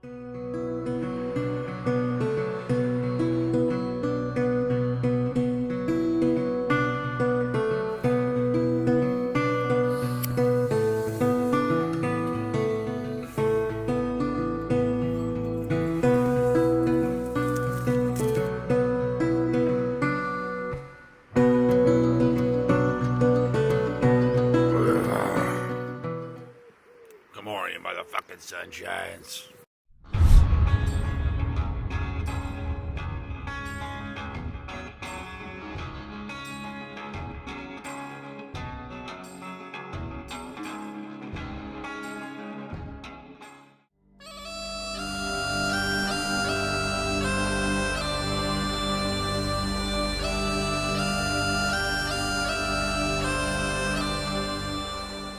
Good morning, motherfucking sunshines.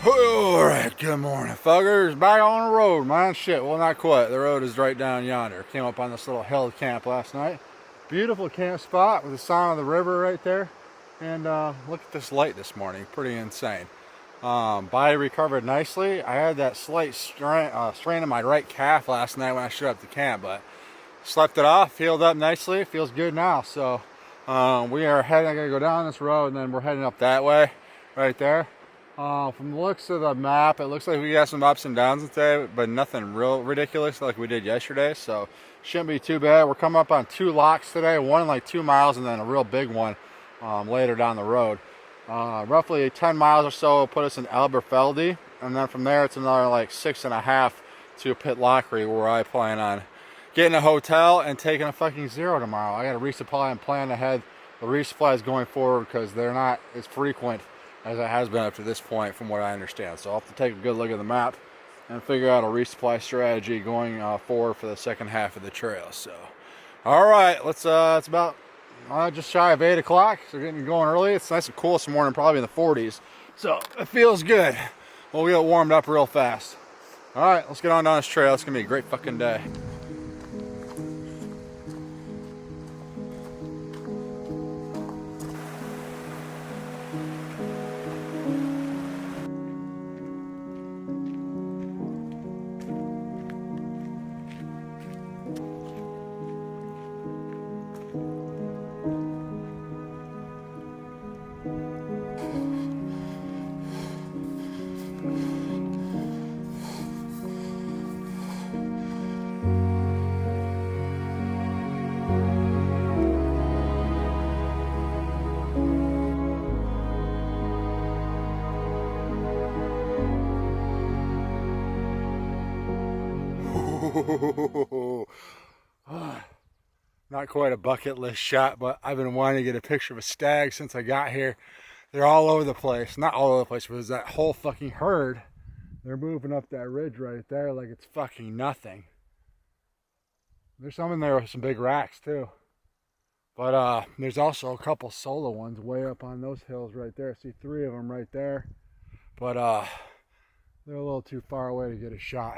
Alright, good morning, fuckers. Back on the road, man. Shit, well, not quite. The road is right down yonder. Came up on this little hill camp last night. Beautiful camp spot with the sound of the river right there. And look at this light this morning. Pretty insane. Body recovered nicely. I had that slight strain in my right calf last night when I showed up to camp, but slept it off, healed up nicely. Feels good now. So we are heading, I gotta go down this road and then we're heading up that way right there. From the looks of the map, it looks like we got some ups and downs today, but nothing real ridiculous like we did yesterday, so shouldn't be too bad. We're coming up on 2 locks today, one like 2 miles and then a real big one later down the road. Roughly 10 miles or so will put us in Elberfelde, and then from there it's another like 6.5 to Pit Lockery, where I plan on getting a hotel and taking a fucking zero tomorrow. I got to resupply and plan ahead the resupplies going forward because they're not as frequent as it has been up to this point from what I understand. So I'll have to take a good look at the map and figure out a resupply strategy going forward for the second half of the trail. So, all right, let's, it's about just shy of 8 o'clock, so getting going early. It's nice and cool this morning, probably in the 40s. So it feels good. Well, we got warmed up real fast. All right, let's get on down this trail. It's gonna be a great fucking day. Not quite a bucket list shot, but I've been wanting to get a picture of a stag since I got here. They're all over the place. Not all over the place, but there's that whole fucking herd. They're moving up that ridge right there like it's fucking nothing. There's some in there with some big racks too. But there's also a couple solo ones way up on those hills right there. I see 3 of them right there. But they're a little too far away to get a shot.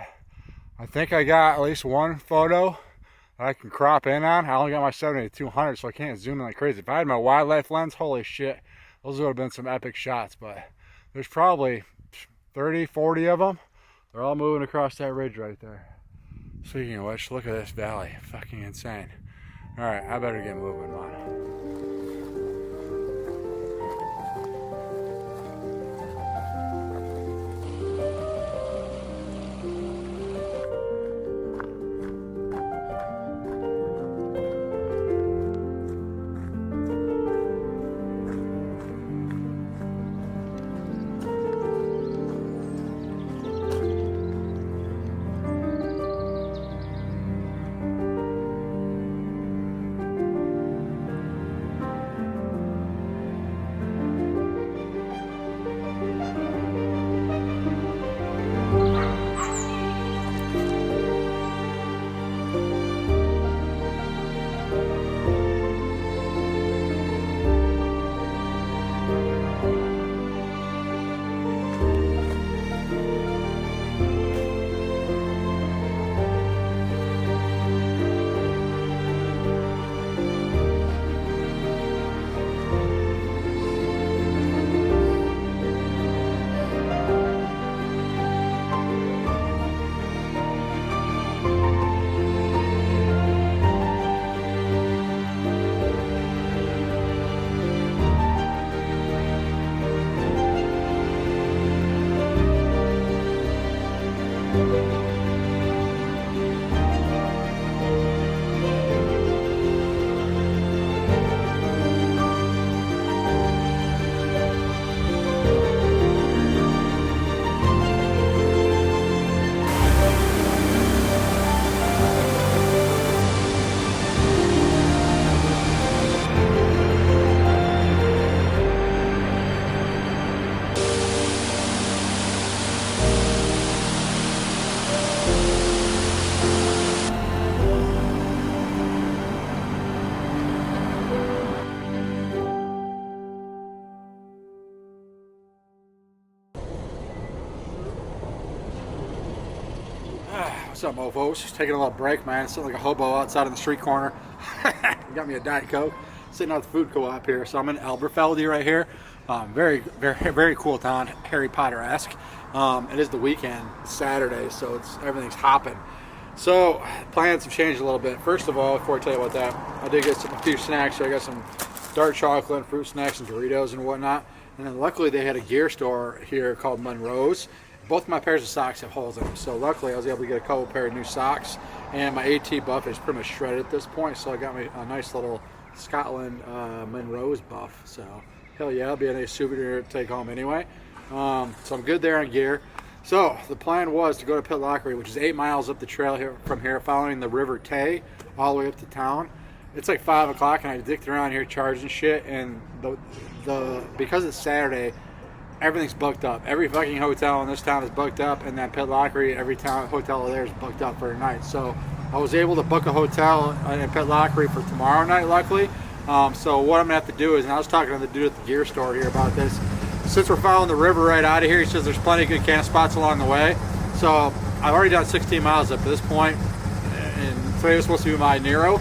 I think I got at least one photo that I can crop in on. I only got my 70-200, so I can't zoom in like crazy. If I had my wildlife lens, holy shit, those would have been some epic shots. But there's probably 30, 40 of them. They're all moving across that ridge right there. Speaking of which, look at this valley. Fucking insane. All right, I better get moving, man. What's up, mofos? Just taking a little break, man. Sitting like a hobo outside on the street corner. Got me a Diet Coke. Sitting out the food co-op here. So I'm in Elberfeld right here. Very, very cool town, Harry Potter-esque. It is the weekend, it's Saturday, so everything's hopping. So plans have changed a little bit. First of all, before I tell you about that, I did get a few snacks. So I got some dark chocolate and fruit snacks and Doritos and whatnot. And then luckily they had a gear store here called Monroe's. Both my pairs of socks have holes in them, so luckily I was able to get a couple pair of new socks. And my AT buff is pretty much shredded at this point, so I got me a nice little Scotland Monroe's buff. So hell yeah, it'll be a nice souvenir to take home anyway. So I'm good there on gear. So the plan was to go to Pit Lockery, which is 8 miles up the trail here from here, following the River Tay all the way up to town. It's like 5 o'clock, and I dicked around here charging shit. And because it's Saturday, everything's booked up. Every fucking hotel in this town is booked up, and that Pit Lockery, every hotel there is booked up for a night. So I was able to book a hotel in Pit Lockery for tomorrow night, luckily. So what I'm gonna have to do is, and I was talking to the dude at the gear store here about this. Since we're following the river right out of here, he says there's plenty of good camp spots along the way. So I've already done 16 miles up to this point, and today was supposed to be my Nero.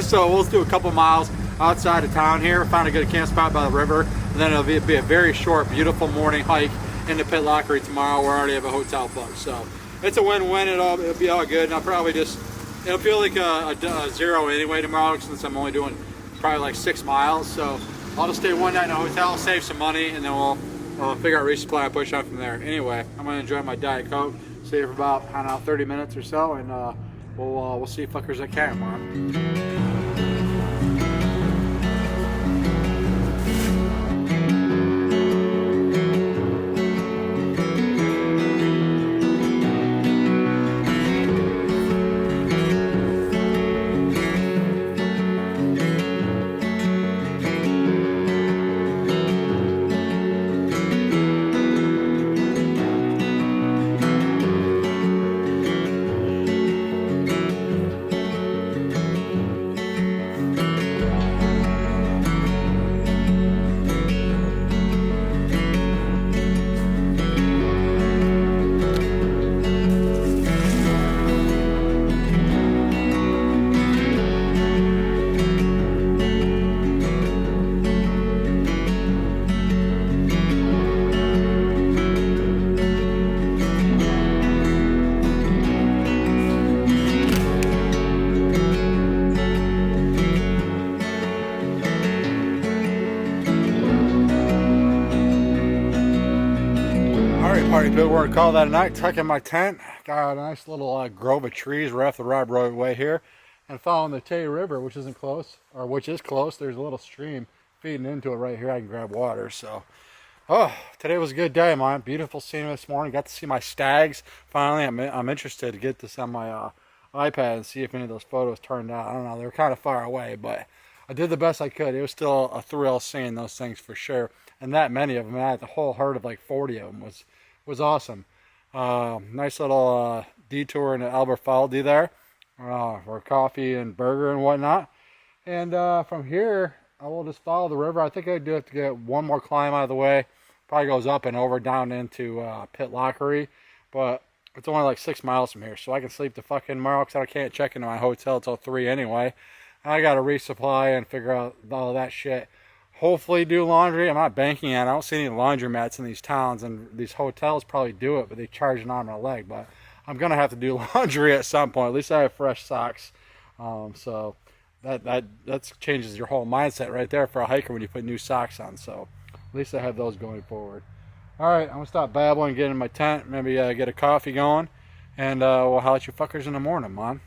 So we'll do a couple miles outside of town here, find a good camp spot by the river, and then it'll be a very short, beautiful morning hike into Pit Lockery tomorrow. We already have a hotel booked, so it's a win-win. It'll be all good, and I'll probably it'll feel like a zero anyway tomorrow, since I'm only doing probably like 6 miles. So I'll just stay one night in a hotel, save some money, and then we'll figure out resupply and push on from there. Anyway, I'm gonna enjoy my Diet Coke, stay for about, I don't know, 30 minutes or so, and we'll see fuckers at camp, man. Party pit, we're gonna call that a night. Tuck in my tent. Got a nice little grove of trees right off the Rob roadway here, and following the Tay River, which isn't close, or which is close. There's a little stream feeding into it right here. I can grab water. So, today was a good day, man. Beautiful scenery this morning. Got to see my stags. Finally, I'm interested to get this on my iPad and see if any of those photos turned out. I don't know. They were kind of far away, but I did the best I could. It was still a thrill seeing those things for sure, and that many of them. I had the whole herd of like 40 of them. Was awesome. Nice little detour into Elberfeld there for coffee and burger and whatnot. And from here, I will just follow the river. I think I do have to get one more climb out of the way. Probably goes up and over down into Pit Lockery, but it's only like 6 miles from here, so I can sleep the fucking tomorrow because I can't check into my hotel till 3 anyway. I got to resupply and figure out all that shit. Hopefully do laundry. I'm not banking on it. I don't see any laundromats in these towns, and these hotels probably do it, but they charge an arm and a leg. But I'm gonna have to do laundry at some point. At least I have fresh socks. So that changes your whole mindset right there for a hiker when you put new socks on. So at least I have those going forward. All right, I'm gonna stop babbling, get in my tent, maybe get a coffee going, and we'll holler at you fuckers in the morning, man.